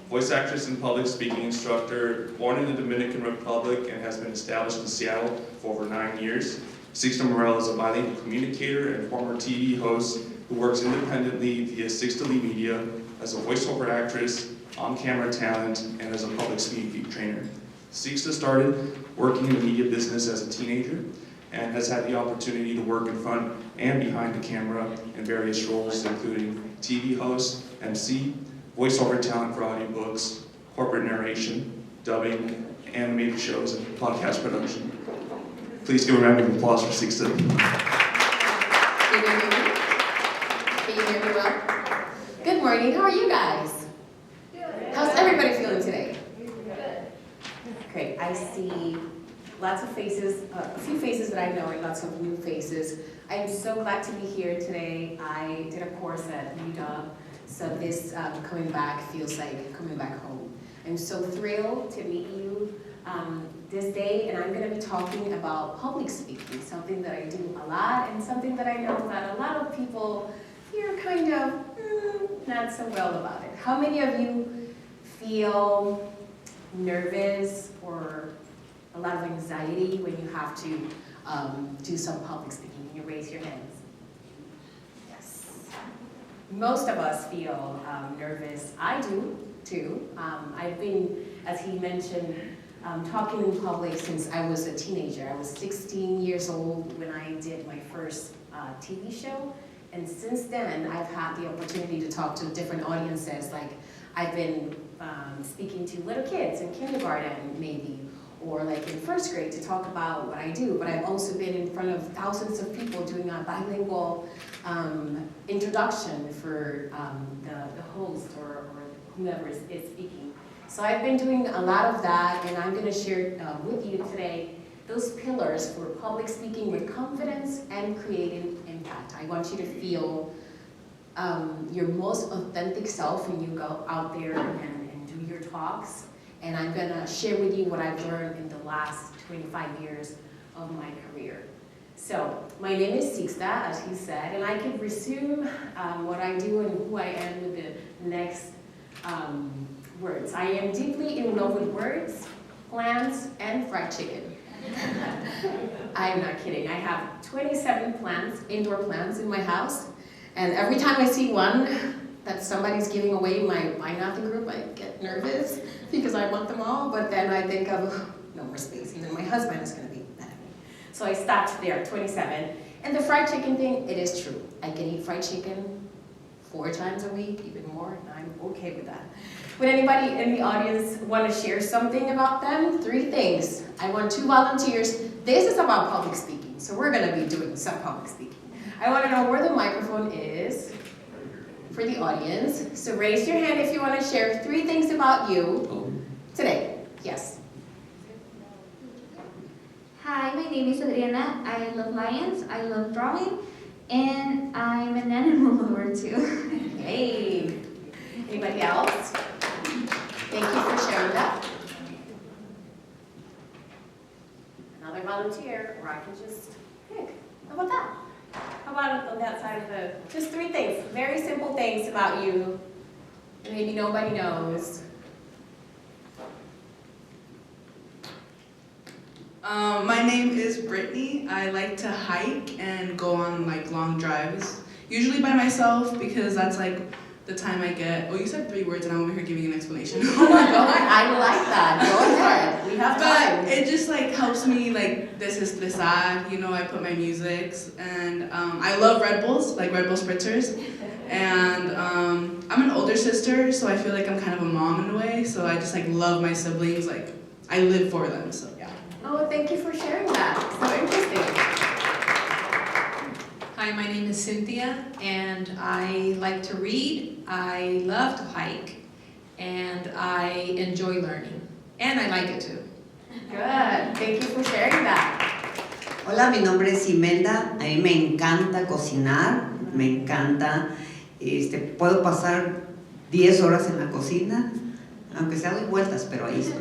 voice actress and public speaking instructor, born in the Dominican Republic and has been established in Seattle for over 9 years. Sixta Morel is a bilingual communicator and former TV host who works independently via Sixta Media as a voiceover actress, on-camera talent, and as a public speaking trainer. Sixta started working in the media business as a teenager and has had the opportunity to work in front and behind the camera in various roles, including TV host, MC, voiceover talent for audiobooks, corporate narration, dubbing, animated shows, and podcast production. Please give a round of applause for Sixta. Can you hear me well? Good morning, how are you guys? Good. How's everybody feeling today? Good. Great, I see lots of faces, a few faces that I know and lots of new faces. I'm so glad to be here today. I did a course at UW, so this coming back feels like coming back home. I'm so thrilled to meet you this day, and I'm going to be talking about public speaking, something that I do a lot and something that I know that a lot of people here kind of not so well about it. How many of you feel nervous or a lot of anxiety when you have to do some public speaking? Can you raise your hands? Yes. Most of us feel nervous. I do too. I've been, as he mentioned, talking in public since I was a teenager. I was 16 years old when I did my first TV show. And since then, I've had the opportunity to talk to different audiences. Like, I've been speaking to little kids in kindergarten, maybe, or like in first grade to talk about what I do. But I've also been in front of thousands of people doing a bilingual introduction for the host or whomever is speaking. So I've been doing a lot of that, and I'm going to share with you today those pillars for public speaking with confidence and creating impact. I want you to feel your most authentic self when you go out there and do your talks. And I'm going to share with you what I've learned in the last 25 years of my career. So my name is Sixta, as he said, and I can resume what I do and who I am with the next words. I am deeply in love with words, plants, and fried chicken. I'm not kidding. I have 27 plants, indoor plants in my house, and every time I see one that somebody's giving away my Buy Nothing group, I get nervous because I want them all, but then I think of no more space, and then my husband is going to be mad at me. So I stopped there, 27. And the fried chicken thing, it is true. I can eat fried chicken 4 times a week, even more, and I'm okay with that. Would anybody in the audience want to share something about them? 3 things. I want 2 volunteers. This is about public speaking, so we're going to be doing some public speaking. I want to know where the microphone is for the audience. So raise your hand if you want to share 3 things about you today. Yes. Hi, my name is Adriana. I love lions, I love drawing, and I'm an animal lover too. Hey. Anybody else? Thank you for sharing that. Another volunteer, or I can just pick. How about that? How about on that side of the, just 3 things, very simple things about you, and maybe nobody knows. My name is Brittany. I like to hike and go on like long drives, usually by myself because that's like the time I get. Oh, you said 3 words and I'm over here giving an explanation. Oh my God, I like that. Go ahead. We have time. But it just like helps me like desestresar. You know, I put my musics and I love Red Bulls, like Red Bull spritzers. And I'm an older sister, so I feel like I'm kind of a mom in a way. So I just like love my siblings. Like I live for them. So yeah. Oh, thank you for sharing that. So interesting. Hi, my name is Cynthia, and I like to read, I love to hike, and I enjoy learning, and I like it too. Good. Thank you for sharing that. Hola, mi nombre es Imelda. A mí me encanta cocinar, me encanta. Puedo pasar 10 horas en la cocina, aunque sea doy vueltas, pero ahí estoy.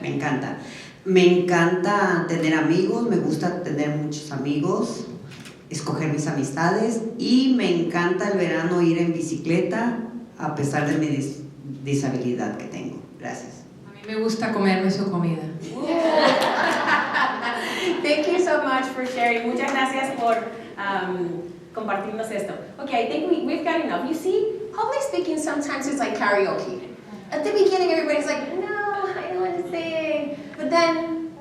Me encanta. Me encanta tener amigos, me gusta tener muchos amigos, escoger mis amistades, y me encanta el verano ir en bicicleta a pesar de disabilidad que tengo. Gracias. A mí me gusta comerme su comida. Thank you so much for sharing. Muchas gracias por compartirnos esto. Okay, I think we've got enough. You see, public speaking sometimes it's like karaoke. At the beginning, everybody's like, no, I don't want to sing. But then,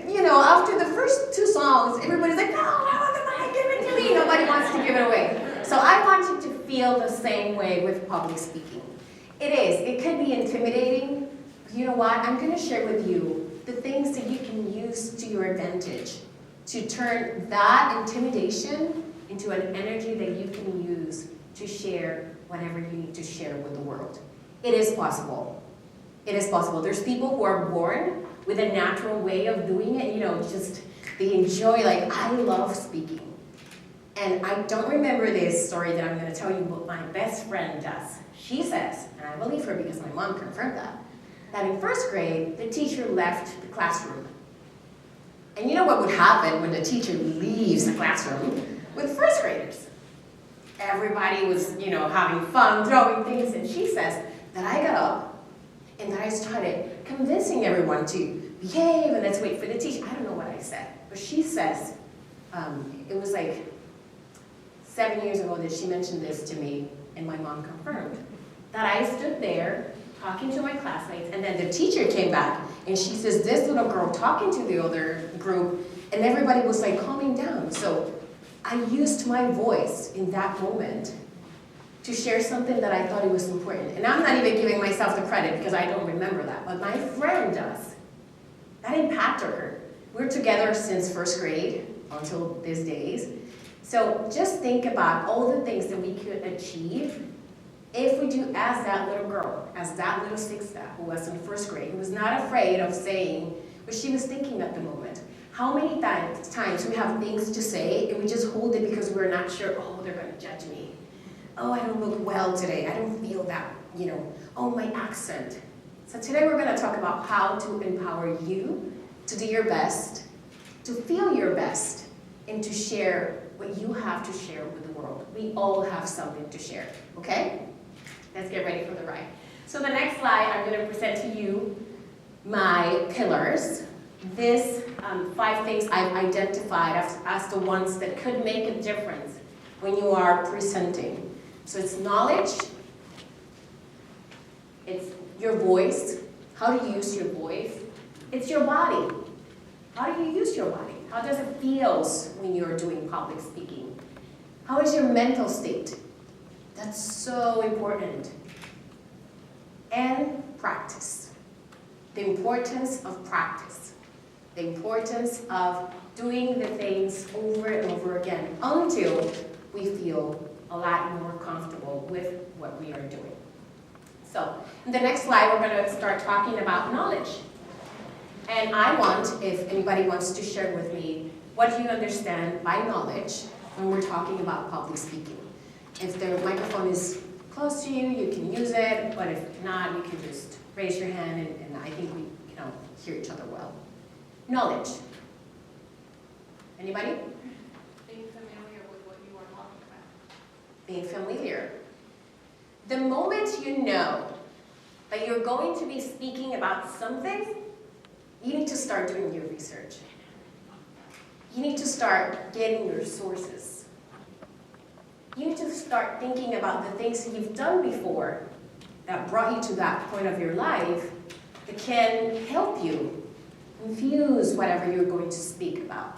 you know, after the first 2 songs, everybody's like, no, I want the mic, give it to me. Nobody wants to give it away. So I want you to feel the same way with public speaking. It could be intimidating. You know what? I'm going to share with you the things that you can use to your advantage to turn that intimidation into an energy that you can use to share whatever you need to share with the world. It is possible. It is possible. There's people who are born with a natural way of doing it, you know, just they enjoy, like, I love speaking. And I don't remember this story that I'm going to tell you, but my best friend does. She says, and I believe her because my mom confirmed that in first grade, the teacher left the classroom. And you know what would happen when the teacher leaves the classroom with first graders? Everybody was, you know, having fun, throwing things, and she says that I got up and that I started convincing everyone to behave and let's wait for the teacher. I don't know what I said, but she says, it was like 7 years ago that she mentioned this to me, and my mom confirmed that I stood there talking to my classmates, and then the teacher came back, and she says, this little girl talking to the other group, and everybody was like calming down. So I used my voice in that moment to share something that I thought it was important. And I'm not even giving myself the credit because I don't remember that, but my friend does. That impacted her. We're together since first grade until these days. So just think about all the things that we could achieve if we do as that little girl, as that little Sixta who was in first grade, who was not afraid of saying what she was thinking at the moment. How many times we have things to say and we just hold it because we're not sure, oh, they're going to judge me. Oh, I don't look well today. I don't feel that, you know, oh, my accent. So today we're going to talk about how to empower you to do your best, to feel your best, and to share what you have to share with the world. We all have something to share, okay? Let's get ready for the ride. So the next slide, I'm going to present to you my pillars. This 5 things I've identified as the ones that could make a difference when you are presenting. So it's knowledge, it's your voice, how to use your voice, it's your body. How do you use your body? How does it feel when you're doing public speaking? How is your mental state? That's so important. And practice. The importance of practice. The importance of doing the things over and over again until we feel a lot more comfortable with what we are doing. So, in the next slide, we're going to start talking about knowledge. And I want, if anybody wants to share with me, what do you understand by knowledge when we're talking about public speaking? If the microphone is close to you, you can use it, but if not, you can just raise your hand, and I think we can all hear each other well. Knowledge. Anybody? Being familiar with what you are talking about. Being familiar. The moment you know that you're going to be speaking about something, you need to start doing your research. You need to start getting your sources. You need to start thinking about the things that you've done before that brought you to that point of your life that can help you infuse whatever you're going to speak about.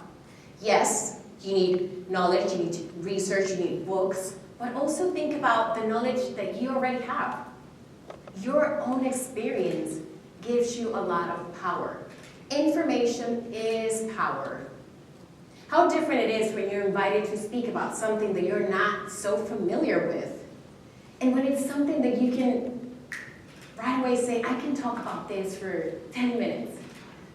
Yes, you need knowledge, you need research, you need books, but also think about the knowledge that you already have. Your own experience gives you a lot of power. Information is power. How different it is when you're invited to speak about something that you're not so familiar with. And when it's something that you can right away say, I can talk about this for 10 minutes.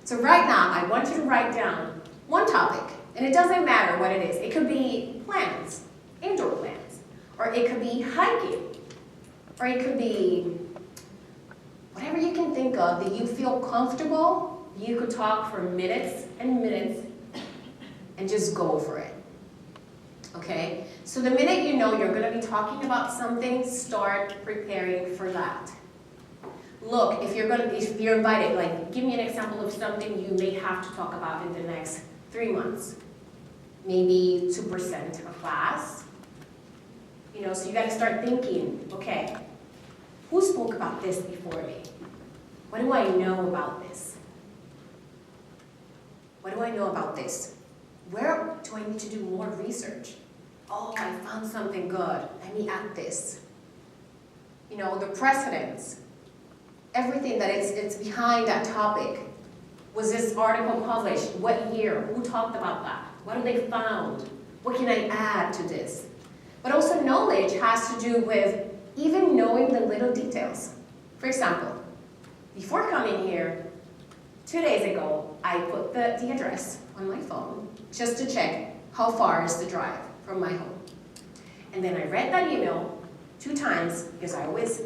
So right now, I want you to write down one topic, and it doesn't matter what it is. It could be plants, indoor plants, or it could be hiking, or it could be whatever you can think of that you feel comfortable. You could talk for minutes and minutes and just go for it. Okay? So the minute you know you're going to be talking about something, start preparing for that. look, if you're invited, like, give me an example of something you may have to talk about in the next 3 months. Maybe 2% of class. You know, so you gotta start thinking, okay, who spoke about this before me? What do I know about this? What do I know about this? Where do I need to do more research? Oh, I found something good. Let me add this. You know, the precedents, everything that it's behind that topic. Was this article published? What year? Who talked about that? What have they found? What can I add to this? But also knowledge has to do with even knowing the little details. For example, before coming here, 2 days ago, I put the address on my phone just to check how far is the drive from my home. And then I read that email 2 times because I always,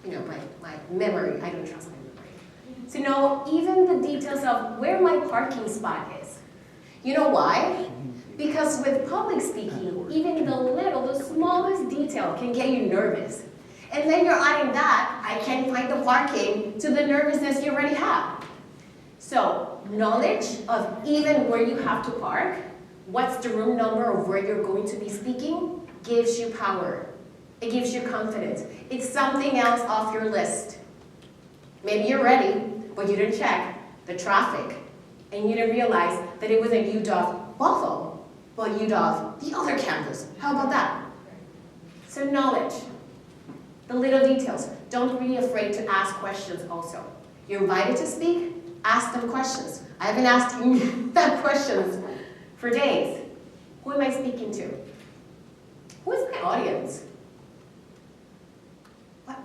you know, my memory, I don't trust my memory. So know even the details of where my parking spot is. You know why? Because with public speaking, even the smallest detail can get you nervous. And then you're adding that, I can't find the parking, to the nervousness you already have. So, knowledge of even where you have to park, what's the room number of where you're going to be speaking, gives you power. It gives you confidence. It's something else off your list. Maybe you're ready, but you didn't check the traffic. And you didn't realize that it wasn't UW Bothell, but UW the other campus. How about that? So knowledge. The little details. Don't be afraid to ask questions also. You're invited to speak, ask them questions. I've been asking them questions for days. Who am I speaking to? Who is my audience?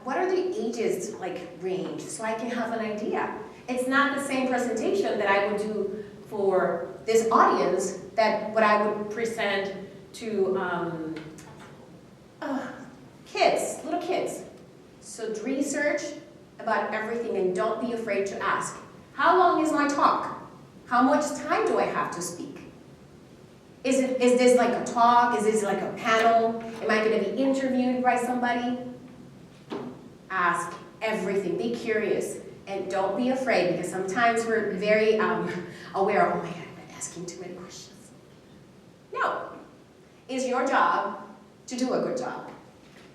What are the ages range so I can have an idea? It's not the same presentation that I would do for this audience that what I would present to kids, little kids. So research about everything and don't be afraid to ask. How long is my talk? How much time do I have to speak? Is this like a talk? Is this like a panel? Am I going to be interviewed by somebody? Ask everything. Be curious. And don't be afraid, because sometimes we're very aware of, oh my God, I'm asking too many questions. No. It's your job to do a good job.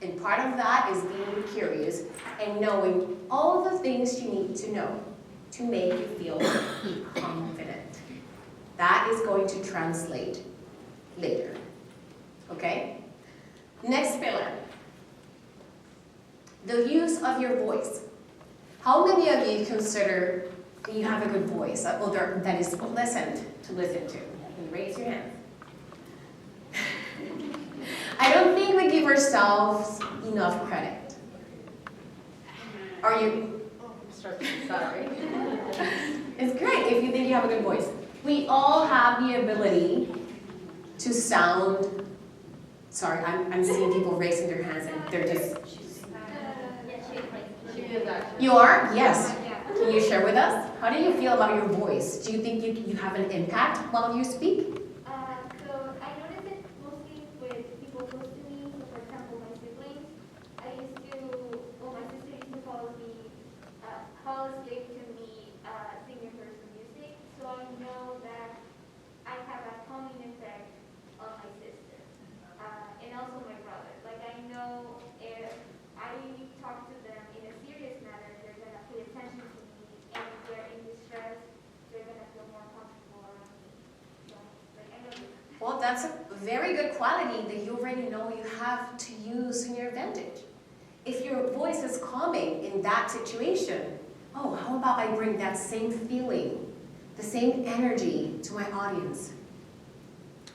And part of that is being curious and knowing all the things you need to know to make you feel confident. That is going to translate later. Okay? Next pillar. The use of your voice. How many of you consider that you have a good voice, that is pleasant to listen to? And raise your hand. I don't think we give ourselves enough credit. Are you? Sorry. It's great if you think you have a good voice. We all have the ability to sound. Sorry, I'm seeing people raising their hands and they're just. You are? Yes. Can you share with us? How do you feel about your voice? Do you think you have an impact while you speak? So I noticed it mostly with people close to me. So for example, my siblings. My sister used to fall asleep to me singing her some music. So I know that I have a calming effect on my sister. And also my brother. Like I know if I talk to them in a serious manner, they're going to pay attention to me, and if they're in distress, they're going to feel more comfortable around me. So, I know that. Well, that's a very good quality that you already know you have to use in your advantage. If your voice is calming in that situation, oh, how about I bring that same feeling, the same energy to my audience?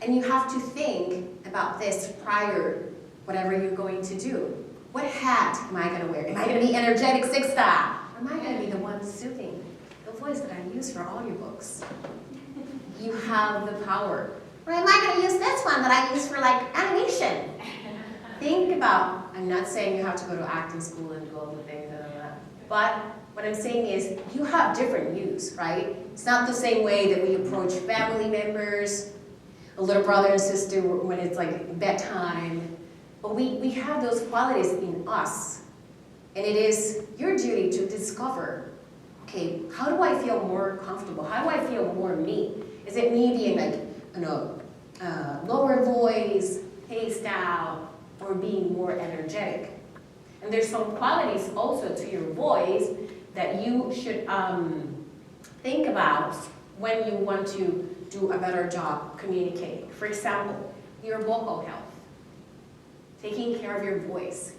And you have to think about this prior, whatever you're going to do. What hat am I going to wear? Am I going to be energetic Sixta? Or am I going to be the one soothing? The voice that I use for audiobooks. You have the power. Or am I going to use this one that I use for animation? Think about, I'm not saying you have to go to acting school and do all the things, but what I'm saying is you have different use, right? It's not the same way that we approach family members, a little brother and sister when it's bedtime. But we have those qualities in us And it is your duty to discover, okay, how do I feel more comfortable? How do I feel more me? Is it me being like, lower voice, paced out, or being more energetic? And there's some qualities also to your voice that you should think about when you want to do a better job communicating. For example, your vocal health, taking care of your voice.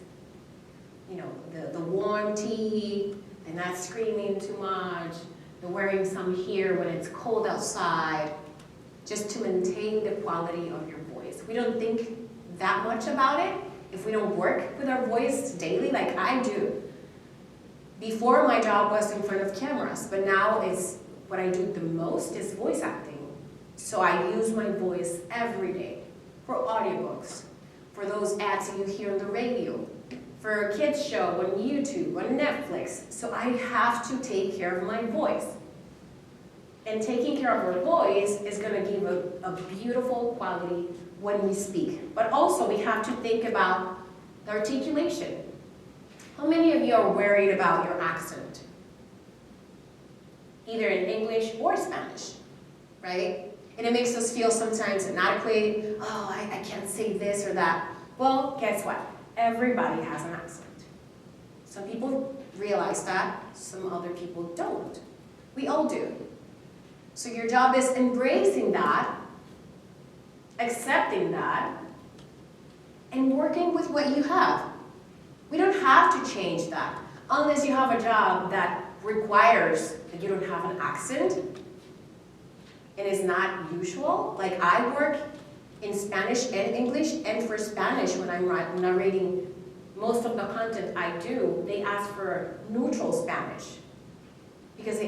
You know, the warm tea, and not screaming too much, the wearing some here when it's cold outside, just to maintain the quality of your voice. We don't think that much about it if we don't work with our voice daily like I do. Before, my job was in front of cameras, but now it's what I do the most is voice acting. So I use my voice every day for audiobooks, for those ads that you hear on the radio, for a kids show on YouTube, on Netflix. So I have to take care of my voice. And taking care of our voice is going to give a beautiful quality when we speak. But also we have to think about the articulation. How many of you are worried about your accent? Either in English or Spanish, right? And it makes us feel sometimes inadequate. Oh, I can't say this or that. Well, guess what? Everybody has an accent. Some people realize that, some other people don't. We all do. So your job is embracing that, accepting that, and working with what you have. We don't have to change that unless you have a job that requires that you don't have an accent and is not usual. Like I work in Spanish and English, and for Spanish, when I'm narrating most of the content I do, they ask for neutral Spanish. Because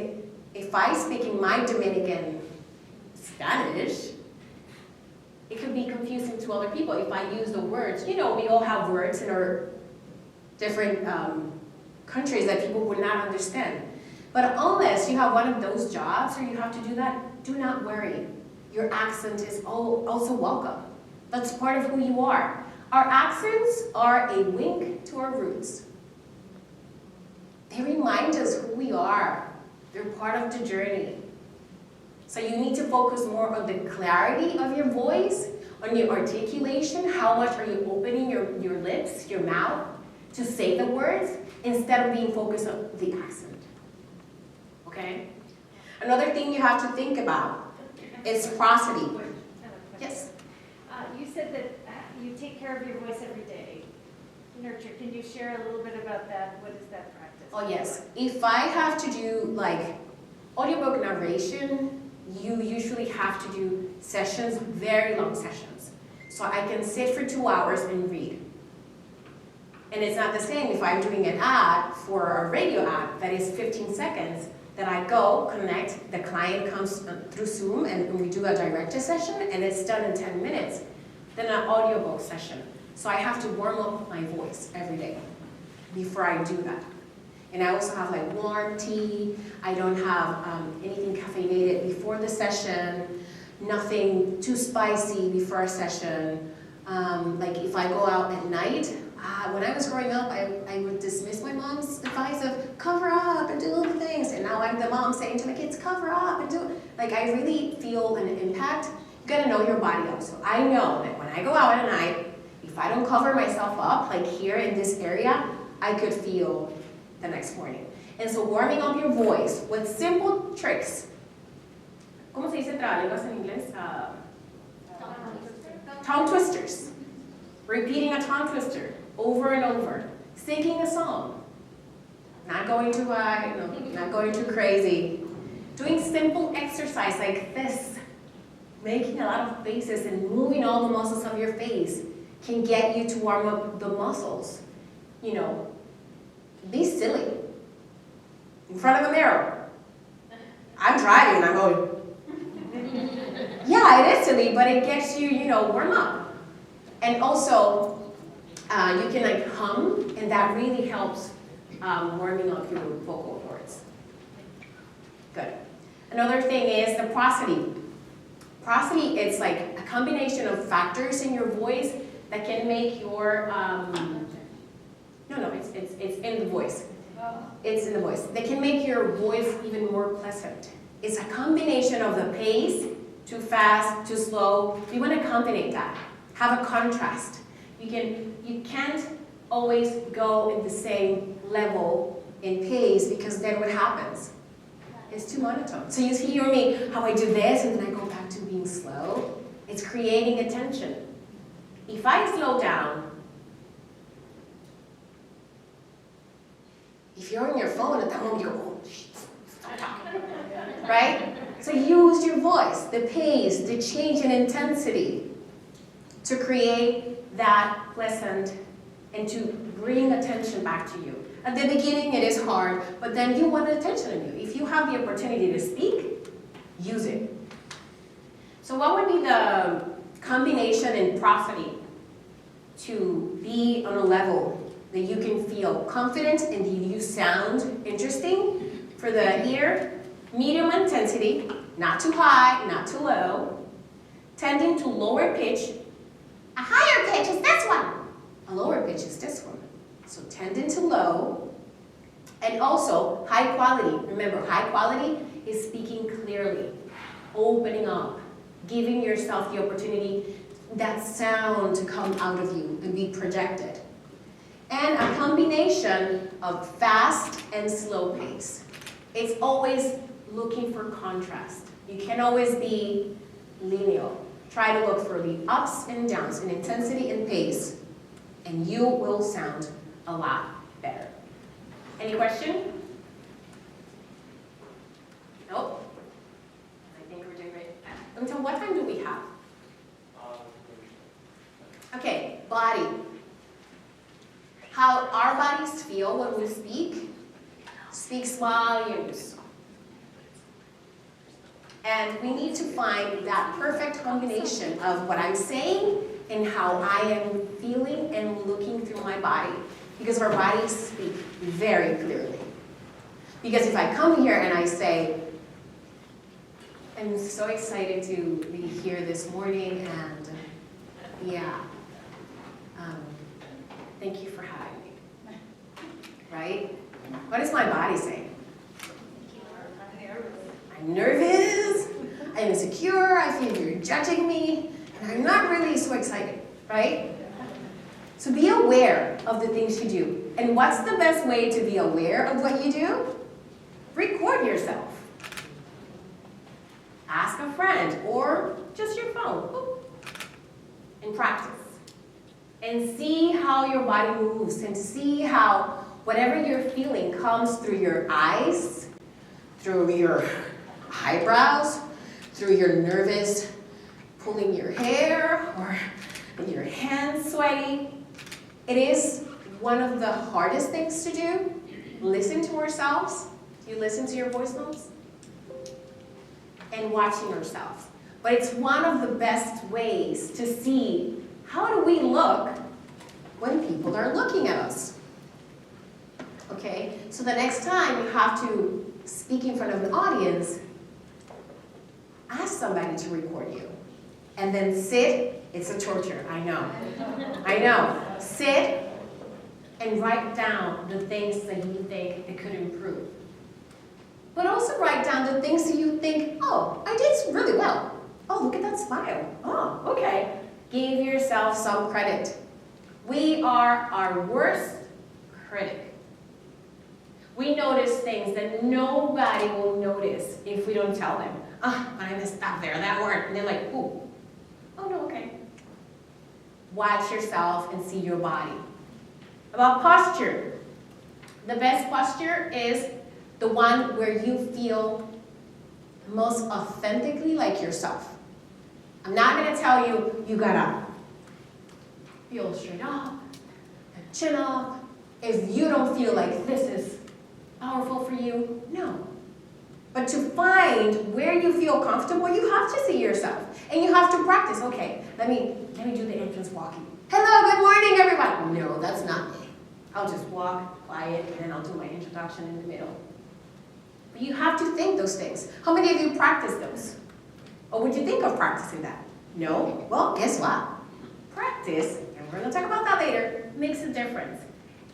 if I speak in my Dominican Spanish, it could be confusing to other people if I use the words. You know, we all have words in our different countries that people would not understand. But unless you have one of those jobs or you have to do that, do not worry. Your accent is also welcome. That's part of who you are. Our accents are a wink to our roots. They remind us who we are. They're part of the journey. So you need to focus more on the clarity of your voice, on your articulation, how much are you opening your lips, your mouth, to say the words, instead of being focused on the accent. Okay? Another thing you have to think about is prosody. Yes? You said that you take care of your voice every day. Nurture, can you share a little bit about that? What is that practice? Oh yes. If I have to do like audiobook narration, you usually have to do sessions, very long sessions. So I can sit for 2 hours and read. And it's not the same if I'm doing an ad for a radio ad that is 15 seconds, that I go, connect, the client comes through Zoom and we do a director session and it's done in 10 minutes. Then an audiobook session. So I have to warm up my voice every day before I do that. And I also have like warm tea. I don't have anything caffeinated before the session, nothing too spicy before a session. Like if I go out at night, when I was growing up, I would dismiss my mom's advice of cover up and do all the things. And now I'm the mom saying to my kids, cover up and do, like I really feel an impact. You gotta know your body also. I know that when I go out at night, if I don't cover myself up, like here in this area, I could feel the next morning. And so warming up your voice with simple tricks. ¿Cómo se dice trabalenguas en inglés? Tongue twisters. Repeating a tongue twister over and over. Singing a song. Not going too high, no, not going too crazy. Doing simple exercise like this. Making a lot of faces and moving all the muscles of your face can get you to warm up the muscles. You know, be silly. In front of a mirror. I'm driving and I'm going, yeah, it is silly, but it gets you, you know, warm up. And also, you can like hum, and that really helps warming up your vocal cords. Good. Another thing is the prosody. Prosody, it's like a combination of factors in your voice that can make your, no, No, it's in the voice. It's in the voice. They can make your voice even more pleasant. It's a combination of the pace, too fast, too slow. You want to combine that. Have a contrast. You can't always go in the same level in pace because then what happens? It's too monotone. So you hear me, how I do this and then I go back to being slow. It's creating a tension. If I slow down, if you're on your phone at that moment, you go, oh, shit, stop talking. Right? So use your voice, the pace, the change in intensity to create that pleasant and to bring attention back to you. At the beginning, it is hard, but then you want attention on you. If you have the opportunity to speak, use it. So what would be the combination and property to be on a level that you can feel confident and you sound interesting for the ear? Medium intensity, not too high, not too low, tending to lower pitch. A higher pitch is this one. A lower pitch is this one. So tending to low, and also high quality. Remember, high quality is speaking clearly, opening up, giving yourself the opportunity, that sound to come out of you and be projected. And a combination of fast and slow pace. It's always looking for contrast. You can't always be linear. Try to look for the ups and downs in intensity and pace, and you will sound a lot better. Any question? Nope. I think we're doing great. Until what time do we have? Okay, body. How our bodies feel when we speak speaks volumes. And we need to find that perfect combination of what I'm saying and how I am feeling and looking through my body. Because our bodies speak very clearly. Because if I come here and I say, I'm so excited to be here this morning and yeah, thank you for having me. Right? What is my body saying? I'm nervous, I'm insecure, I feel you're judging me, and I'm not really so excited, right? So be aware of the things you do. And what's the best way to be aware of what you do? Record yourself. Ask a friend or just your phone. And practice. And see how your body moves and see how whatever you're feeling comes through your eyes, through your eyebrows, through your nervous pulling your hair or your hands sweaty. It is one of the hardest things to do. Listen to ourselves. Do you listen to your voice notes? And watching yourself. But it's one of the best ways to see how do we look when people are looking at us. Okay, so the next time you have to speak in front of an audience, ask somebody to record you. And then sit, it's a torture, I know. I know. Sit and write down the things that you think it could improve. But also write down the things that you think, oh, I did really well. Oh, look at that smile. Oh, okay. Give yourself some credit. We are our worst critic. We notice things that nobody will notice if we don't tell them. Ah, but I missed that there, that word. And they're like, ooh. Oh, no, okay. Watch yourself and see your body. About posture. The best posture is the one where you feel most authentically like yourself. I'm not going to tell you, you gotta feel straight up, and chin up. If you don't feel like this is powerful for you, no. But to find where you feel comfortable, you have to see yourself. And you have to practice. Okay, let me do the entrance walking. Hello, good morning, everyone. No, that's not me. I'll just walk quiet, and then I'll do my introduction in the middle. But you have to think those things. How many of you practice those? Or would you think of practicing that? No? Well, guess what? Practice, and we're going to talk about that later, makes a difference.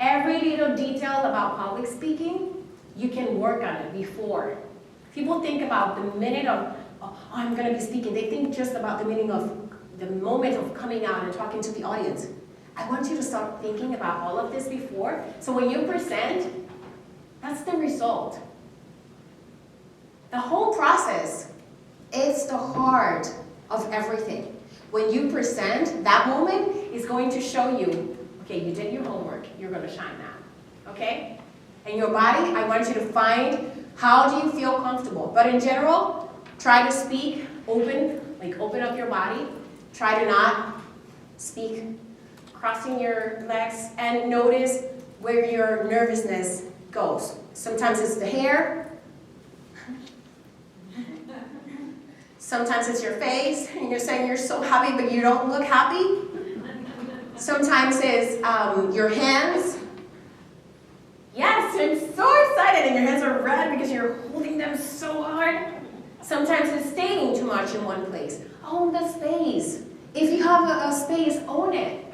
Every little detail about public speaking, you can work on it before. People think about the minute of, oh, I'm gonna be speaking. They think just about the meaning of the moment of coming out and talking to the audience. I want you to start thinking about all of this before, so when you present, that's the result. The whole process is the heart of everything. When you present, that moment is going to show you, okay, you did your homework, you're gonna shine now, okay? And your body, I want you to find, how do you feel comfortable? But in general, try to speak open, like open up your body. Try to not speak crossing your legs, and notice where your nervousness goes. Sometimes it's the hair. Sometimes it's your face, and you're saying you're so happy, but you don't look happy. Sometimes it's your hands. Yes, you're so excited, and your hands are red because you're holding them so hard. Sometimes it's staying too much in one place. Own the space. If you have a space, own it.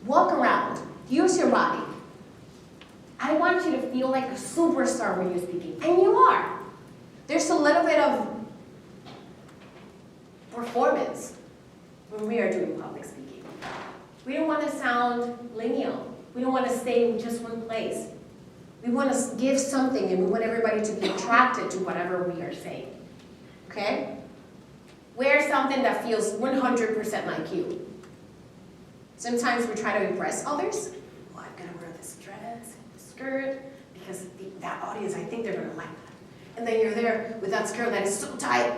Walk around. Use your body. I want you to feel like a superstar when you're speaking, and you are. There's a little bit of performance when we are doing public speaking. We don't want to sound lineal. We don't want to stay in just one place. We want to give something, and we want everybody to be attracted to whatever we are saying. Okay? Wear something that feels 100% like you. Sometimes we try to impress others. Oh, I'm going to wear this dress and this skirt because that audience, I think they're going to like that. And then you're there with that skirt that is so tight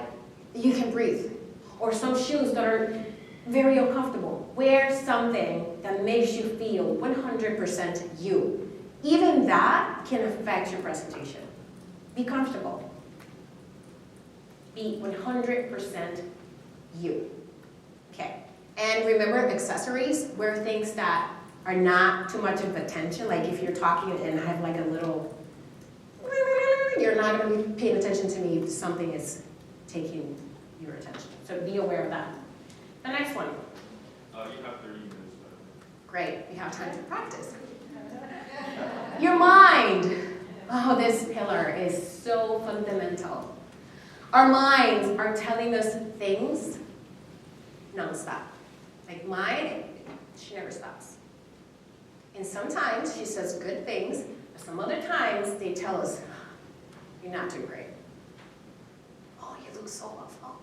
that you can breathe. Or some shoes that are very uncomfortable. Wear something that makes you feel 100% you. Even that can affect your presentation. Be comfortable. Be 100% you. Okay. And remember, accessories, wear things that are not too much of attention. Like if you're talking and have like a little, you're not going to be paying attention to me if something is taking your attention. So be aware of that. The next one. You have 30 minutes. Great, we have time to practice. Your mind. Oh, this pillar is so fundamental. Our minds are telling us things nonstop. Like mine, she never stops. And sometimes she says good things, but some other times they tell us, you're not too great. Oh, you look so awful.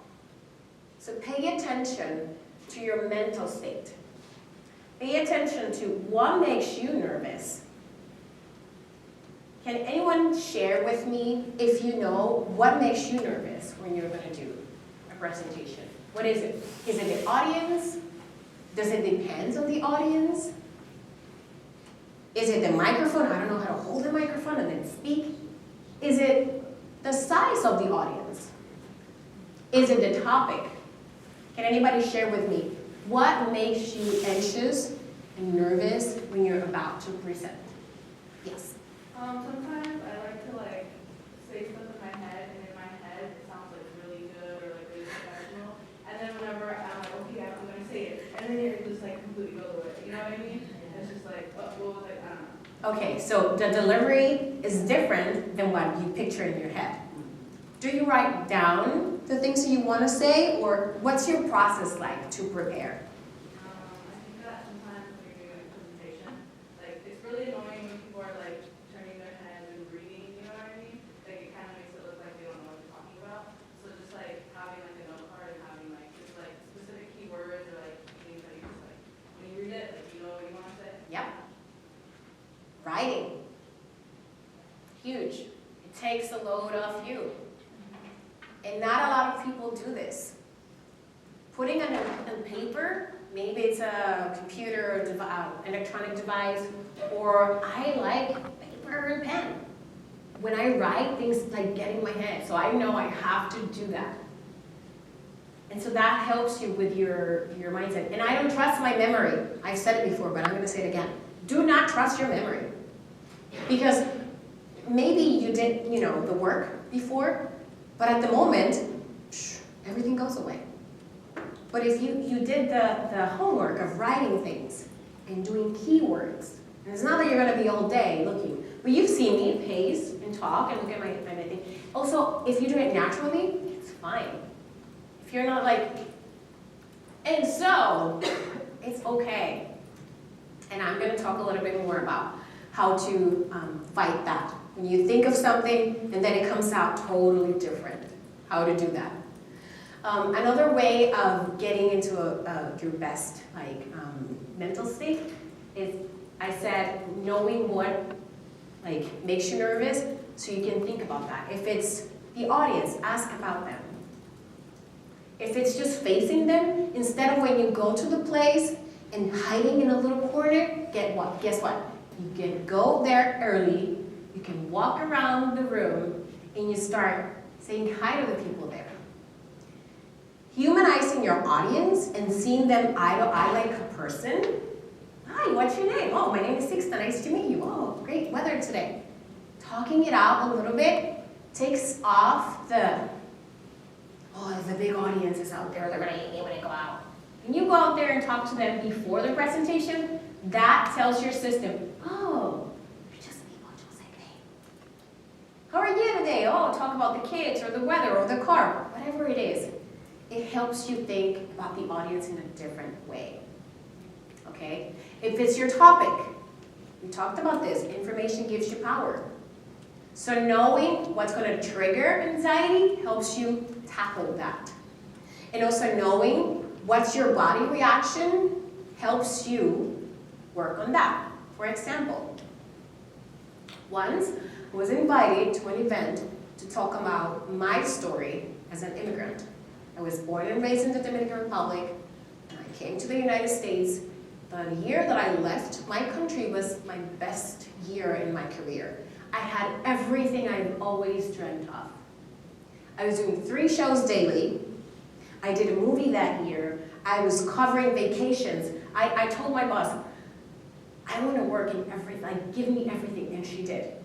So pay attention to your mental state. Pay attention to what makes you nervous. Can anyone share with me if you know what makes you nervous when you're going to do a presentation? What is it? Is it the audience? Does it depend on the audience? Is it the microphone? I don't know how to hold the microphone and then speak. Is it the size of the audience? Is it the topic? Can anybody share with me what makes you anxious and nervous when you're about to present? Yes. Sometimes I like to say stuff in my head, and in my head it sounds like really good or like really professional. And then whenever I'm like, okay, I'm gonna say it, and then it just like completely goes away. You know what I mean? It's just like, oh, what was I don't know. Okay, so the delivery is different than what you picture in your head. Do you write down the things that you want to say, or what's your process like to prepare? I think that sometimes when you're doing a presentation, like it's really annoying when people are like turning their heads and breathing, you know what I mean? Like it kind of makes it look like they don't know what you're talking about. So just like having like a note card and having like just like specific keywords or like things that you just like, when you read it, like you know what you want to say. Yep. Writing. Huge. It takes a load off you. And not a lot of people do this. Putting it on paper, maybe it's a computer, electronic device, or I like paper and pen. When I write, things like get in my head, so I know I have to do that. And so that helps you with your mindset. And I don't trust my memory. I've said it before, but I'm going to say it again. Do not trust your memory. Because maybe you did, the work before, but at the moment, everything goes away. But if you did the homework of writing things and doing keywords And it's not that you're gonna be all day looking, but you've seen me pace and talk and look at my thing. Also, if you do it naturally, it's fine. If you're not like, and so, it's okay. And I'm gonna talk a little bit more about how to fight that. When you think of something and then it comes out totally different, how to do that. Another way of getting into your best mental state is, I said, knowing what makes you nervous, so you can think about that. If it's the audience, ask about them. If it's just facing them, instead of when you go to the place and hiding in a little corner, guess what? You can go there early, you can walk around the room, and you start saying hi to the people there. Humanizing your audience and seeing them eye to eye like a person. Hi, what's your name? Oh, my name is Sixta, nice to meet you. Oh, great weather today. Talking it out a little bit takes off the big audience is out there, they're gonna hate me when I go out. When you go out there and talk to them before the presentation, that tells your system, oh, you're just people just like me. How are you today? Oh, talk about the kids or the weather or the car, whatever it is. It helps you think about the audience in a different way, okay? If it's your topic, we talked about this, information gives you power. So knowing what's going to trigger anxiety helps you tackle that. And also knowing what's your body reaction helps you work on that. For example, once I was invited to an event to talk about my story as an immigrant. I was born and raised in the Dominican Republic, and I came to the United States. The year that I left my country was my best year in my career. I had everything I've always dreamt of. I was doing 3 shows daily. I did a movie that year. I was covering vacations. I told my boss, I want to work in everything, give me everything, and she did.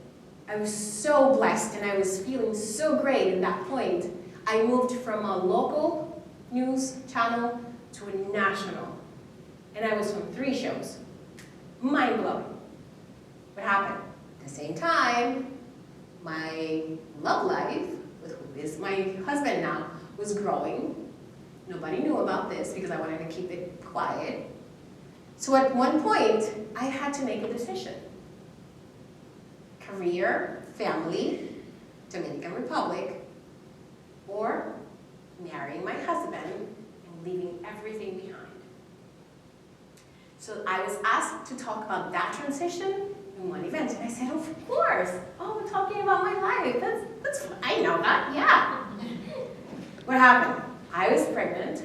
I was so blessed, and I was feeling so great at that point. I moved from a local news channel to a national, and I was from 3 shows. Mind-blowing. What happened? At the same time, my love life, with who is my husband now, was growing. Nobody knew about this because I wanted to keep it quiet. So at one point, I had to make a decision. Career, family, Dominican Republic, or marrying my husband and leaving everything behind. So I was asked to talk about that transition in one event, and I said, of course. Oh, we're talking about my life. That's I know that, yeah. What happened? I was pregnant.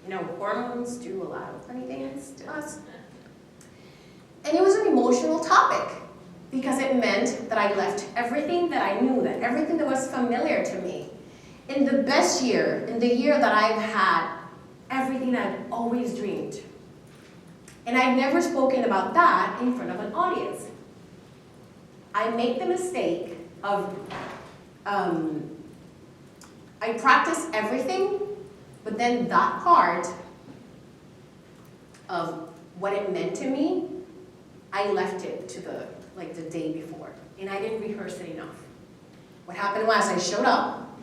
You know, hormones do a lot of funny things to us. And it was an emotional topic because it meant that I left everything that I knew, that everything that was familiar to me. In the best year, in the year that I've had everything I've always dreamed. And I've never spoken about that in front of an audience. I make the mistake of, I practice everything, but then that part of what it meant to me, I left it to the day before, and I didn't rehearse it enough. What happened was I showed up,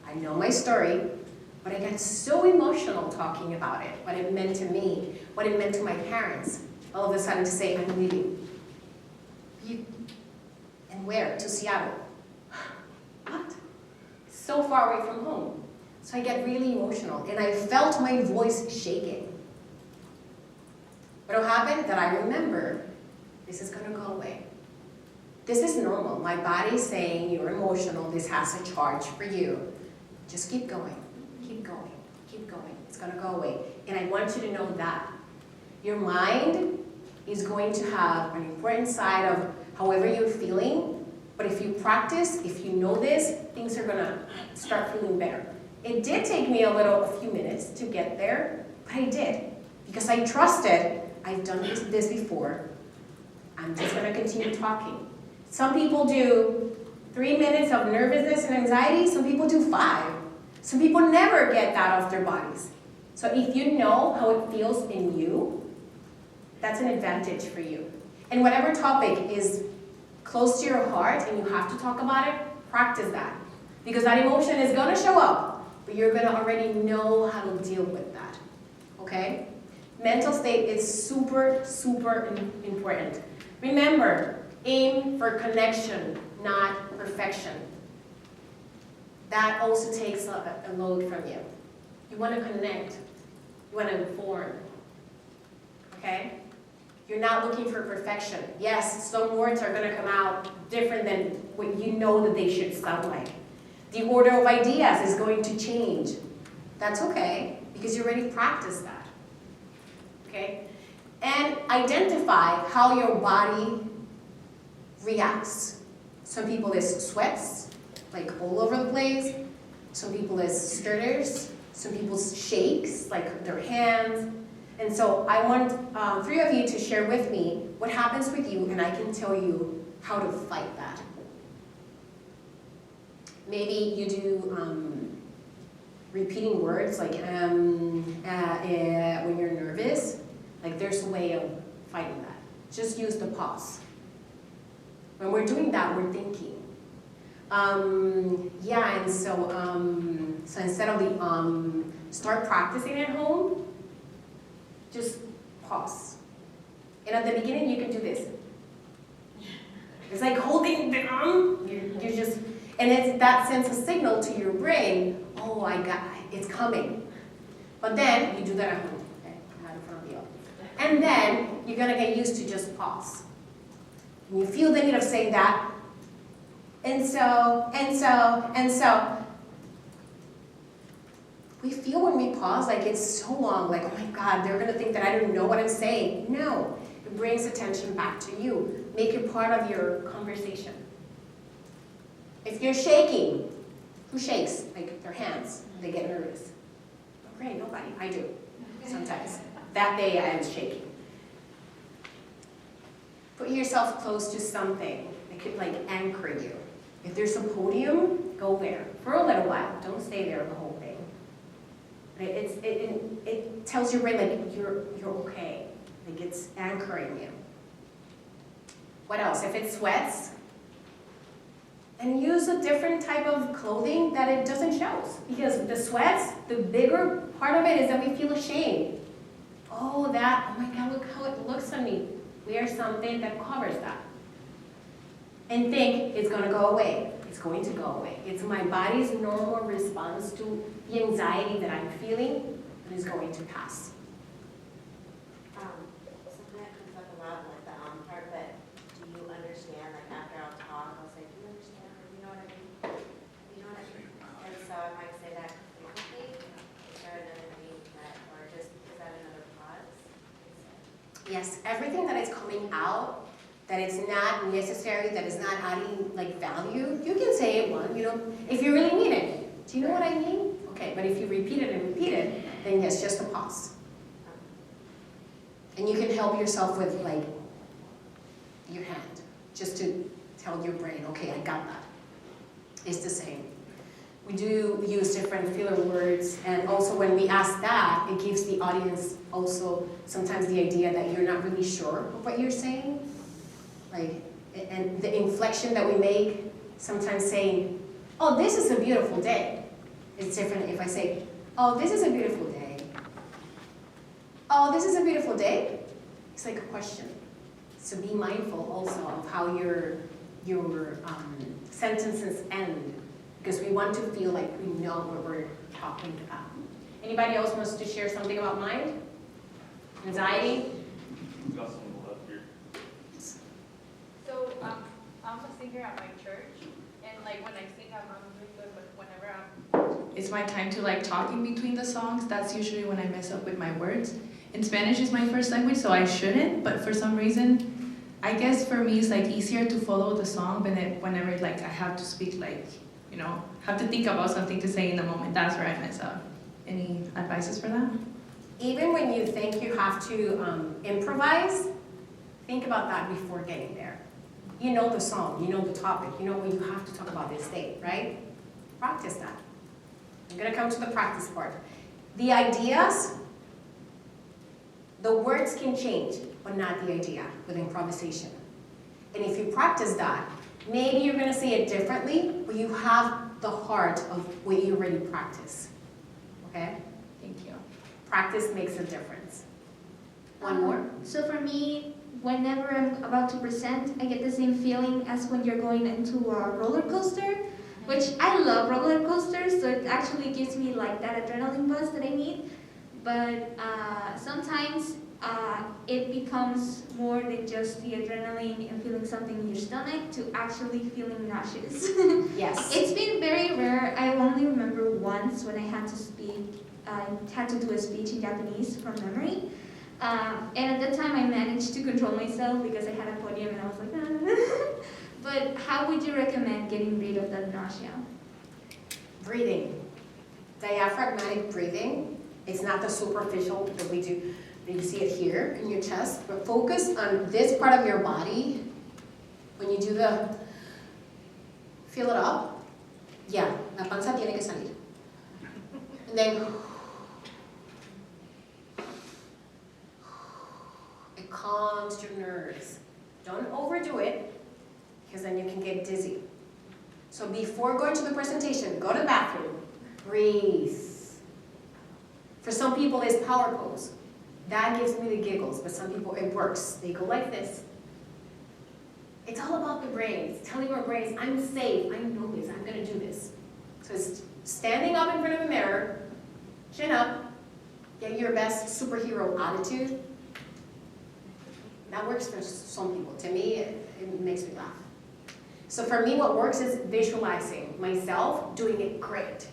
I know my story, but I got so emotional talking about it, what it meant to me, what it meant to my parents, all of a sudden to say, I'm leaving. And where? To Seattle. What? So far away from home. So I get really emotional, and I felt my voice shaking. What will happen? That I remember, this is gonna go away. This is normal. My body's saying you're emotional, this has a charge for you. Just keep going, keep going, keep going. It's gonna go away. And I want you to know that. Your mind is going to have an important side of however you're feeling, but if you practice, if you know this, things are gonna start feeling better. It did take me a few minutes to get there, but I did. Because I trusted, I've done this before. I'm just gonna continue talking. Some people do 3 minutes of nervousness and anxiety, some people do 5. Some people never get that off their bodies. So if you know how it feels in you, That's an advantage for you. And whatever topic is close to your heart and you have to talk about it, practice that. Because that emotion is going to show up, but you're going to already know how to deal with that. Okay? Mental state is super, super important. Remember, aim for connection, not perfection. That also takes a load from you. You want to connect. You want to inform. Okay? You're not looking for perfection. Yes, some words are going to come out different than what you know that they should sound like. The order of ideas is going to change. That's okay, because you already practiced that. Okay? And identify how your body reacts. Some people is sweats, like all over the place. Some people is stutters. Some people shakes, like their hands. And so I want 3 of you to share with me what happens with you, and I can tell you how to fight that. Maybe you do repeating words, like when you're nervous. Like there's a way of fighting that. Just use the pause. When we're doing that, we're thinking. Yeah, and so instead of the start practicing at home, just pause. And at the beginning, you can do this. It's like holding the you're just, and it's that sends a signal to your brain, oh, I got it, it's coming. But then you do that at home, okay? Not in front of you. And then you're gonna get used to just pause. And you feel the need of saying that, and so. We feel when we pause like it's so long, like, oh my God, they're gonna think that I don't know what I'm saying. No, it brings attention back to you. Make it part of your conversation. If you're shaking, who shakes? Like their hands, they get nervous. Oh, great, nobody, I do, sometimes. That day I am shaking. Put yourself close to something that could like anchor you. If there's a podium, go there for a little while. Don't stay there the whole thing. It tells your brain like you're okay. Like it's anchoring you. What else? If it sweats, then use a different type of clothing that it doesn't show. Because the sweats, the bigger part of it is that we feel ashamed. Oh my God, look how it looks on me. Wear something that covers that. And think it's going to go away. It's going to go away. It's my body's normal response to the anxiety that I'm feeling, and is going to pass. Something that comes up a lot with the part, but do you understand, like after I'll talk, I'll say, do you understand, or you know what I mean? You know what I mean? And so I might say that frequently. Is there another meaning that, or just, is that another pause? Yes, everything that is coming out, that it's not necessary, that is not adding like value, you can say it one, if you really mean it. Do you know what I mean? Okay, but if you repeat it and repeat it, then yes, just a pause. And you can help yourself with like your hand, just to tell your brain, okay, I got that. It's the same. We do use different filler words, and also when we ask that, it gives the audience also sometimes the idea that you're not really sure of what you're saying. Like, and the inflection that we make, sometimes saying, oh, this is a beautiful day. It's different if I say, oh, this is a beautiful day. Oh, this is a beautiful day? It's like a question. So be mindful also of how your sentences end, because we want to feel like we know what we're talking about. Anybody else wants to share something about mind? Anxiety? Got someone left here. So I'm a singer at my church, and like when I sing, I'm really good, but whenever it's my time to like talk in between the songs, that's usually when I mess up with my words. And Spanish is my first language, so I shouldn't, but for some reason, I guess for me it's like easier to follow the song, but then whenever like I have to speak, like, have to think about something to say in the moment, that's where I mess up. Any advices for that? Even when you think you have to improvise, think about that before getting there. You know the song, you know the topic, you know what you have to talk about this day, right? Practice that. I'm going to come to the practice part. The ideas The words can change, but not the idea with improvisation. And if you practice that, maybe you're going to say it differently, but you have the heart of what you already practice. Okay? Thank you. Practice makes a difference. One more? So for me, whenever I'm about to present, I get the same feeling as when you're going into a roller coaster, which I love roller coasters, so it actually gives me like that adrenaline buzz that I need. But sometimes it becomes more than just the adrenaline and feeling something in your stomach to actually feeling nauseous. Yes. It's been very rare. I only remember once when I had to speak, had to do a speech in Japanese from memory. And at that time I managed to control myself because I had a podium and I was like, ah. But how would you recommend getting rid of that nausea? Breathing. Diaphragmatic breathing. It's not the superficial that we do. You see it here in your chest, but focus on this part of your body. When you do the, fill it up. Yeah, la panza tiene que salir. And then, it calms your nerves. Don't overdo it, because then you can get dizzy. So before going to the presentation, go to the bathroom, breathe. For some people, it's power pose. That gives me the giggles, but some people, it works. They go like this. It's all about the brain. It's telling our brains, I'm safe, I know this, I'm gonna do this. So it's standing up in front of the mirror, chin up, get your best superhero attitude. That works for some people. To me, it makes me laugh. So for me, what works is visualizing myself doing it great.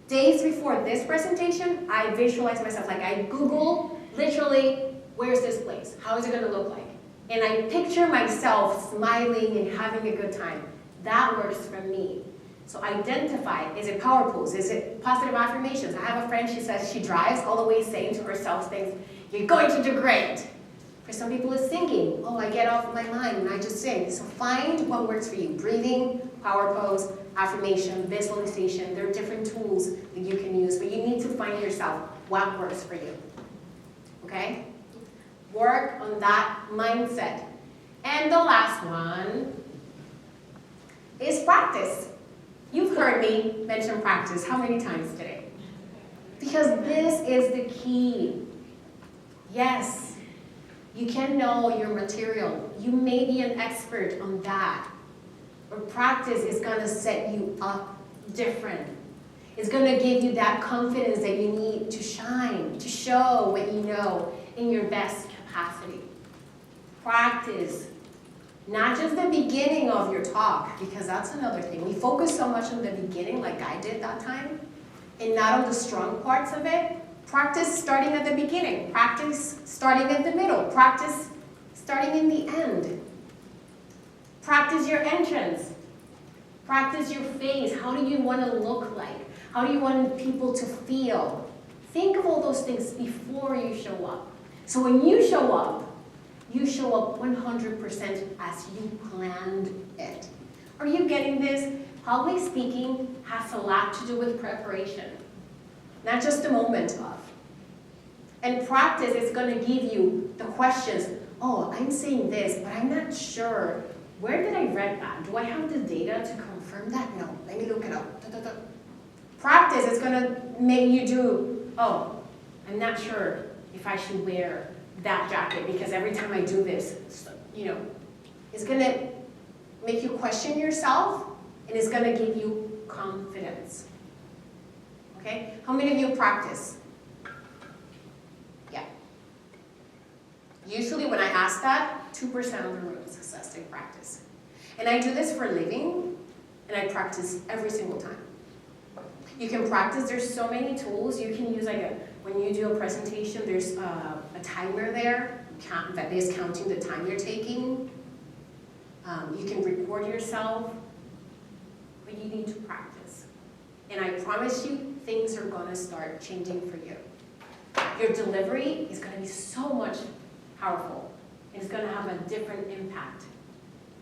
Days before this presentation, I visualize myself, like I Google, literally, where's this place? How is it gonna look like? And I picture myself smiling and having a good time. That works for me. So identify, is it power pose? Is it positive affirmations? I have a friend, she says she drives all the way saying to herself things, you're going to do great. For some people it's singing. Oh, I get off my mind and I just sing. So find what works for you. Breathing, power pose, affirmation, visualization. There are different tools that you can use, but you need to find yourself what works for you. Okay? Work on that mindset. And the last one is practice. You've heard me mention practice how many times today? Because this is the key. Yes, you can know your material. You may be an expert on that. But practice is going to set you up different. It's going to give you that confidence that you need to shine, to show what you know in your best capacity. Practice. Not just the beginning of your talk, because that's another thing. We focus so much on the beginning, like I did that time, and not on the strong parts of it. Practice starting at the beginning. Practice starting at the middle. Practice starting in the end. Practice your entrance. Practice your face. How do you want to look like? How do you want people to feel? Think of all those things before you show up. So when you show up 100% as you planned it. Are you getting this? Public speaking has a lot to do with preparation, not just a moment of. And practice is going to give you the questions. Oh, I'm saying this, but I'm not sure. Where did I read that? Do I have the data to confirm that? No, let me look it up. Practice is going to make you do, oh, I'm not sure if I should wear that jacket because every time I do this, it's going to make you question yourself and it's going to give you confidence. Okay? How many of you practice? Yeah. Usually when I ask that, 2% of the room says they practice. And I do this for a living, and I practice every single time. You can practice, there's so many tools. You can use when you do a presentation, there's a timer there that is counting the time you're taking. You can record yourself, but you need to practice. And I promise you, things are gonna start changing for you. Your delivery is gonna be so much powerful. And it's gonna have a different impact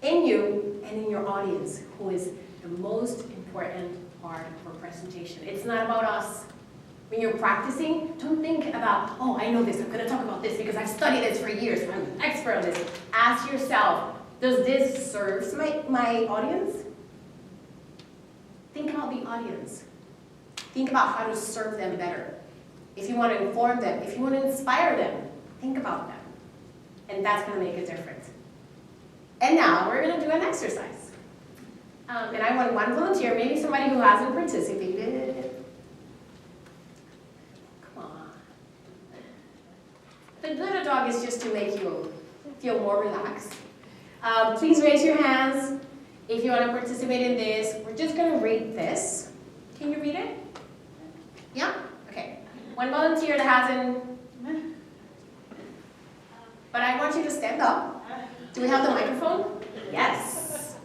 in you and in your audience, who is the most important part of our presentation. It's not about us. When you're practicing, don't think about, oh, I know this, I'm gonna talk about this because I've studied this for years, I'm an expert on this. Ask yourself, does this serve my audience? Think about the audience. Think about how to serve them better. If you want to inform them, if you want to inspire them, think about them. And that's going to make a difference. And now we're going to do an exercise. And I want one volunteer, maybe somebody who hasn't participated. Come on. The little dog is just to make you feel more relaxed. Please raise your hands if you want to participate in this. We're just going to read this. Can you read it? Yeah? Okay. One volunteer that hasn't. But I want you to stand up. Do we have the microphone? Yes.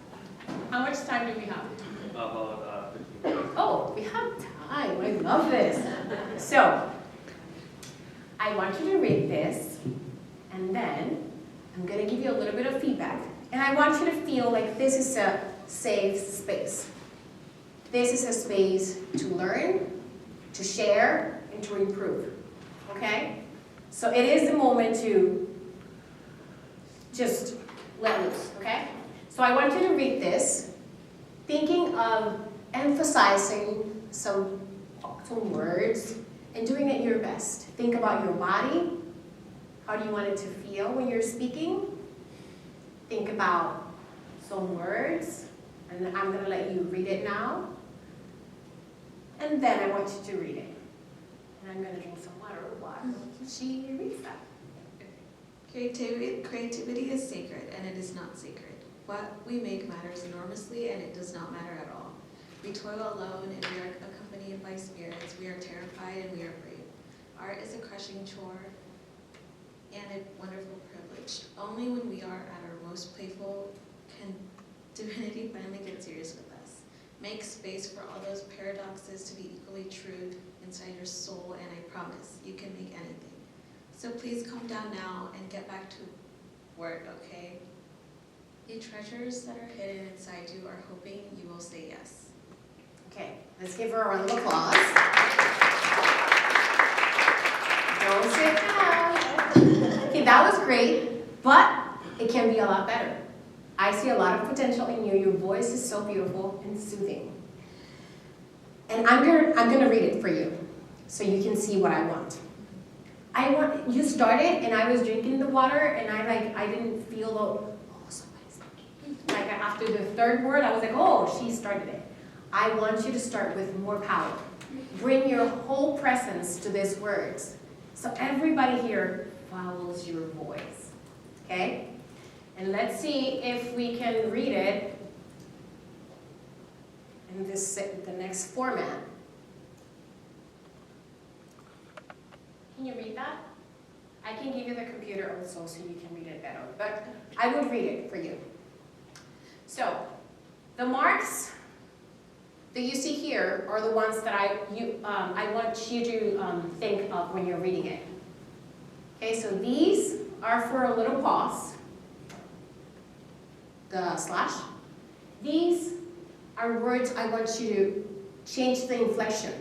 How much time do we have? About 15 minutes. Oh, we have time. I love this. So, I want you to read this, and then I'm going to give you a little bit of feedback. And I want you to feel like this is a safe space. This is a space to learn, to share, and to improve. Okay? So it is the moment to just let loose, okay? So I want you to read this, thinking of emphasizing some words and doing it your best. Think about your body. How do you want it to feel when you're speaking? Think about some words, and I'm going to let you read it now. And then I want you to read it. And I'm going to drink some water while she reads that. Creativity is sacred, and it is not sacred. What we make matters enormously, and it does not matter at all. We toil alone, and we are accompanied by spirits. We are terrified, and we are brave. Art is a crushing chore and a wonderful privilege. Only when we are at our most playful can divinity finally get serious with us. Make space for all those paradoxes to be equally true inside your soul, and I promise you can make anything. So please calm down now and get back to work, okay? The treasures that are hidden inside you are hoping you will say yes. Okay, let's give her a round of applause. Don't sit down. Okay, that was great, but it can be a lot better. I see a lot of potential in you. Your voice is so beautiful and soothing. And I'm gonna read it for you so you can see what I want. You started, and I was drinking the water, and I didn't feel somebody's speaking. Like after the third word, I was like, oh, she started it. I want you to start with more power. Bring your whole presence to these words. So everybody here follows your voice, okay? And let's see if we can read it in the next format. Can you read that? I can give you the computer also so you can read it better, but I would read it for you. So, the marks that you see here are the ones that I want you to think of when you're reading it. Okay, so these are for a little pause, the slash. These are words I want you to change the inflection.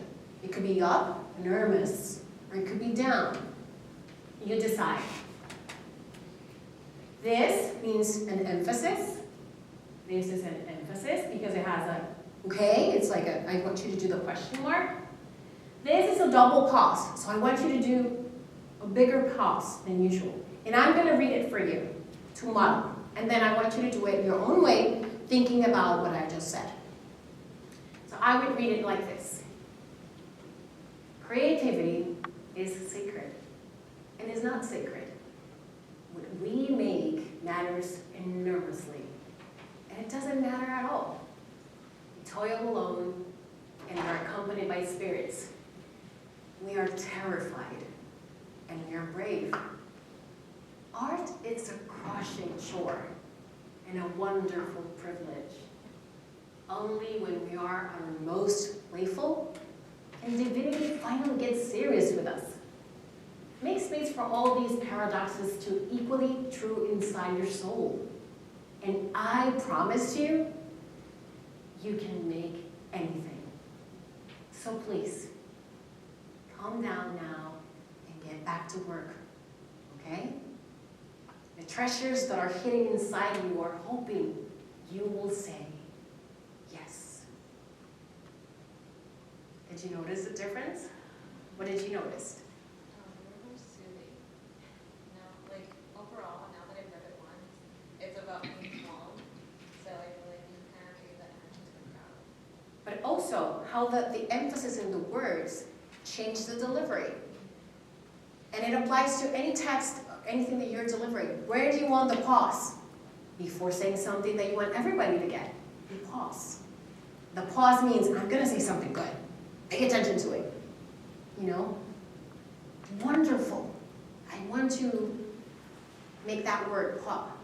It could be up, nervous, or it could be down. You decide. This means an emphasis. This is an emphasis because it has a, okay, it's like a, I want you to do the question mark. This is a double pause, so I want you to do a bigger pause than usual. And I'm going to read it for you to model. And then I want you to do it your own way, thinking about what I just said. So I would read it like this. Creativity is sacred and is not sacred. What we make matters enormously, and it doesn't matter at all. We toil alone and are accompanied by spirits. We are terrified and we are brave. Art is a crushing chore and a wonderful privilege. Only when we are our most playful and divinity finally gets serious with us. Make space for all these paradoxes to equally true inside your soul. And I promise you, you can make anything. So please, calm down now and get back to work, okay? The treasures that are hidden inside you are hoping you will say yes. Did you notice the difference? What did you notice? They were more soothing. Like overall, now that I've read it once, it's about being calm. So I feel like you kind of gave that energy to the crowd. But also how the emphasis in the words change the delivery. And it applies to any text, anything that you're delivering. Where do you want the pause? Before saying something that you want everybody to get, you pause. The pause means, I'm gonna say something good. Pay attention to it. You know? Wonderful. I want to make that word pop.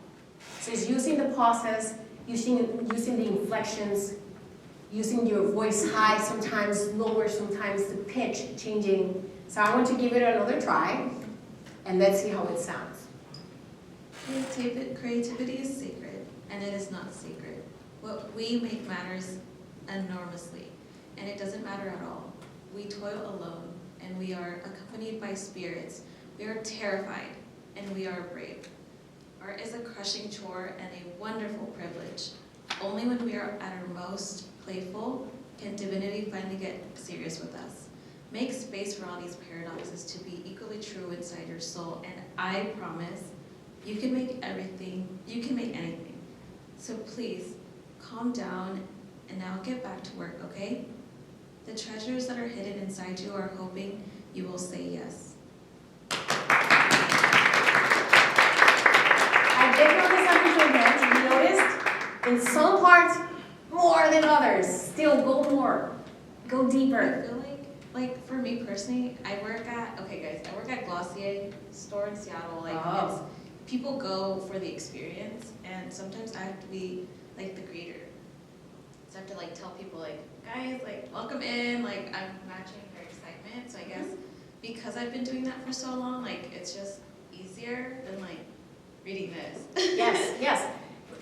So it's using the pauses, using the inflections, using your voice high, sometimes lower, sometimes the pitch changing. So I want to give it another try, and let's see how it sounds. Creativity is sacred, and it is not sacred. What we make matters enormously, and it doesn't matter at all. We toil alone, and we are accompanied by spirits. We are terrified, and we are brave. Art is a crushing chore and a wonderful privilege. Only when we are at our most playful can divinity finally get serious with us. Make space for all these paradoxes to be equally true inside your soul, and I promise you can make everything, you can make anything. So please, calm down and now get back to work, okay? The treasures that are hidden inside you are hoping you will say yes. I did notice something different. You noticed? In some parts, more than others. Still, go more. Go I deeper. feel like for me personally, I work at Glossier store in Seattle. It's, people go for the experience, and sometimes I have to be like the greeter. So I have to like tell people like, guys, like welcome in, like I'm matching their excitement. So I guess because I've been doing that for so long, like it's just easier than like reading this. Yes, yes.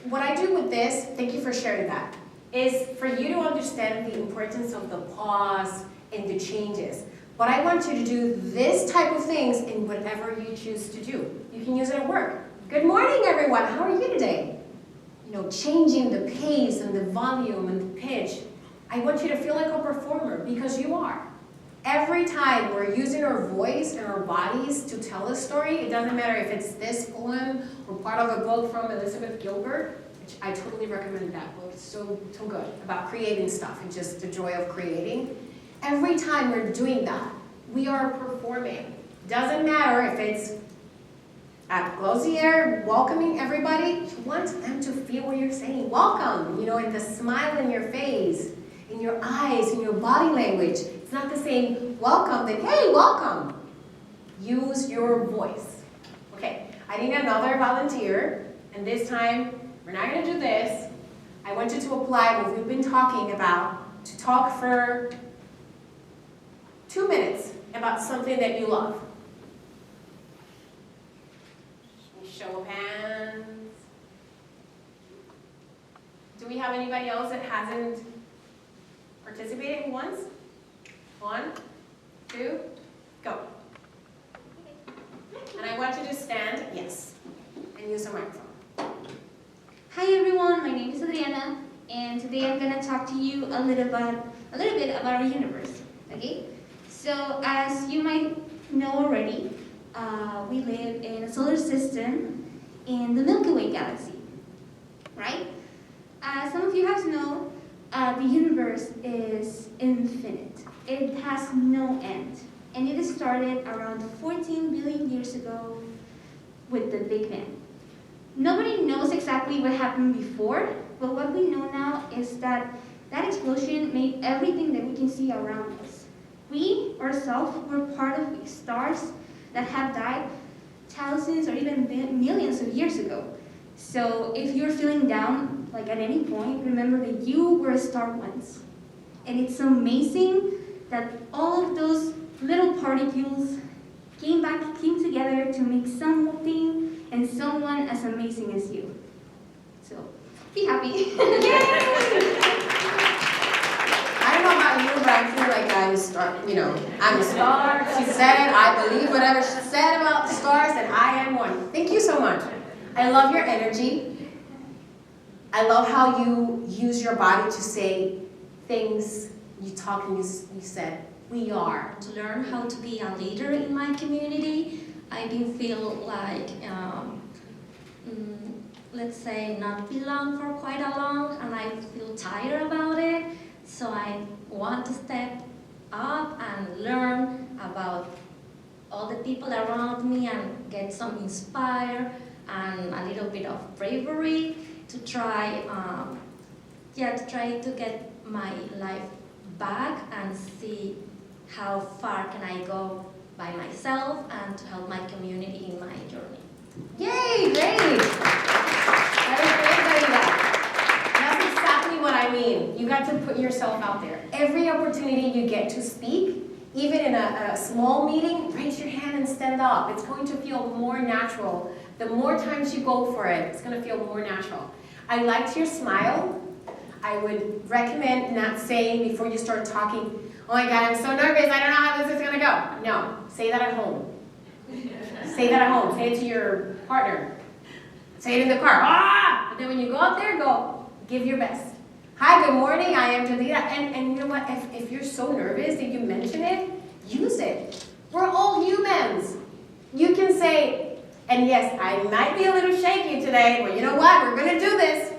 What I do with this, thank you for sharing that, is for you to understand the importance of the pause and the changes. But I want you to do this type of things in whatever you choose to do. You can use it at work. Good morning, everyone. How are you today? You know, changing the pace and the volume and the pitch. I want you to feel like a performer because you are. Every time we're using our voice and our bodies to tell a story, it doesn't matter if it's this poem or part of a book from Elizabeth Gilbert, which I totally recommend that book. It's so good about creating stuff and just the joy of creating. Every time we're doing that, we are performing. Doesn't matter if it's at Glossier, welcoming everybody. You want them to feel what you're saying. Welcome, you know, in the smile in your face, in your eyes, in your body language. It's not the same welcome than, hey, welcome. Use your voice. Okay, I need another volunteer, and this time, we're not gonna do this. I want you to apply what we've been talking about, to talk for 2 minutes about something that you love. Show of hands. Do we have anybody else that hasn't participated once? 1, 2, go. And I want you to stand, yes, and use the microphone. Hi everyone, my name is Adriana, and today I'm going to talk to you a little bit about our universe, okay? So as you might know already, we live in a solar system in the Milky Way galaxy, right? As some of you have to know, the universe is infinite. It has no end, and it started around 14 billion years ago with the Big Bang. Nobody knows exactly what happened before, but what we know now is that that explosion made everything that we can see around us. We, ourselves, were part of stars that have died thousands or even millions of years ago. So if you're feeling down, like at any point, remember that you were a star once. And it's amazing that all of those little particles came together to make something and someone as amazing as you. So be happy. I don't know about you, but I feel like I I'm a star, I'm a star. She said it, I believe whatever she said about the stars, and I am one. Thank you so much. I love your energy. I love how you use your body to say things. You talk and you said, we are. To learn how to be a leader in my community, I didn't feel like, let's say, not belong for quite a long, and I feel tired about it. So I want to step up and learn about all the people around me and get some inspire and a little bit of bravery to try, to get my life back and see how far can I go by myself and to help my community in my journey. Yay, great! That is great, Marina. That's exactly what I mean. You got to put yourself out there. Every opportunity you get to speak, even in a small meeting, raise your hand and stand up. It's going to feel more natural. The more times you go for it, it's going to feel more natural. I liked your smile. I would recommend not saying before you start talking, oh my God, I'm so nervous, I don't know how this is going to go. No, say that at home. Say that at home. Say it to your partner. Say it in the car. Ah! But then when you go out there, give your best. Hi, good morning, I am Janita. And you know what, if you're so nervous that you mention it, use it. We're all humans. You can say, and yes, I might be a little shaky today, but you know what, we're going to do this.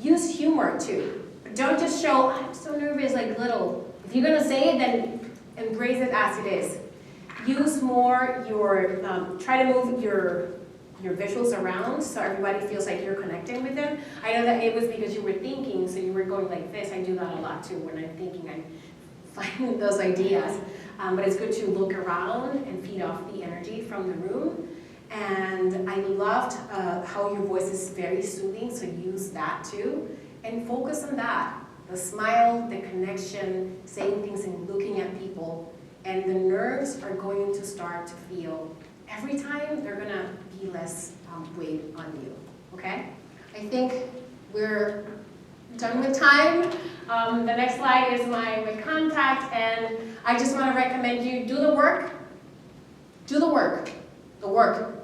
Use humor too. But don't just show, I'm so nervous, like little. If you're going to say it, then embrace it as it is. Use more your, try to move your visuals around so everybody feels like you're connecting with them. I know that it was because you were thinking, so you were going like this. I do that a lot too. When I'm thinking, I'm finding those ideas. But it's good to look around and feed off the energy from the room. And I loved how your voice is very soothing, so use that too. And focus on that. The smile, the connection, saying things and looking at people. And the nerves are going to start to feel, every time they're going to be less weight on you, okay? I think we're done with time. The next slide is my contact, and I just want to recommend you do the work. Do the work. The work.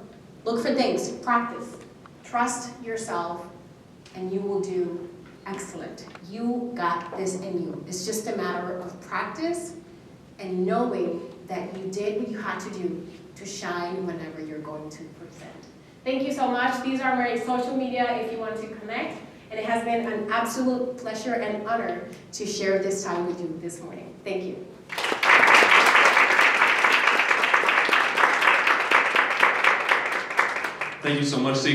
Look for things. Practice. Trust yourself, and you will do excellent. You got this in you. It's just a matter of practice and knowing that you did what you had to do to shine whenever you're going to present. Thank you so much. These are my social media if you want to connect. And it has been an absolute pleasure and honor to share this time with you this morning. Thank you. Thank you so much, Sixta.